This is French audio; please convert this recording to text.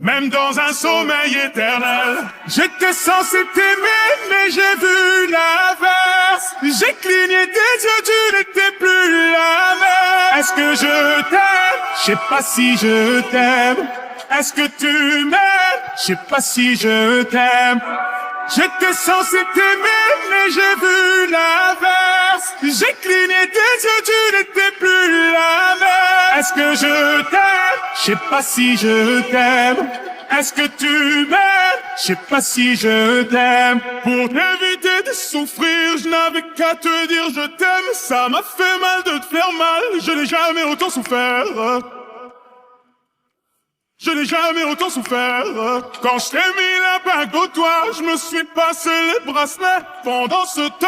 Même dans un sommeil éternel, j'étais censé t'aimer, mais j'ai vu l'inverse. J'ai cligné des yeux, tu n'étais plus la même. Est-ce que je t'aime? Je sais pas si je t'aime. Est-ce que tu m'aimes? Je sais pas si je t'aime. J'étais censé t'aimer, mais j'ai vu l'inverse. J'ai cligné des yeux, tu n'étais plus la même. Est-ce que je t'aime? Je sais pas si je t'aime. Est-ce que tu m'aimes? Je sais pas si je t'aime. Pour t'éviter de souffrir, je n'avais qu'à te dire je t'aime. Ça m'a fait mal de te faire mal, je n'ai jamais autant souffert. Je n'ai jamais autant souffert. Quand je t'ai mis la bague au doigt, je me suis passé les bracelets. Pendant ce temps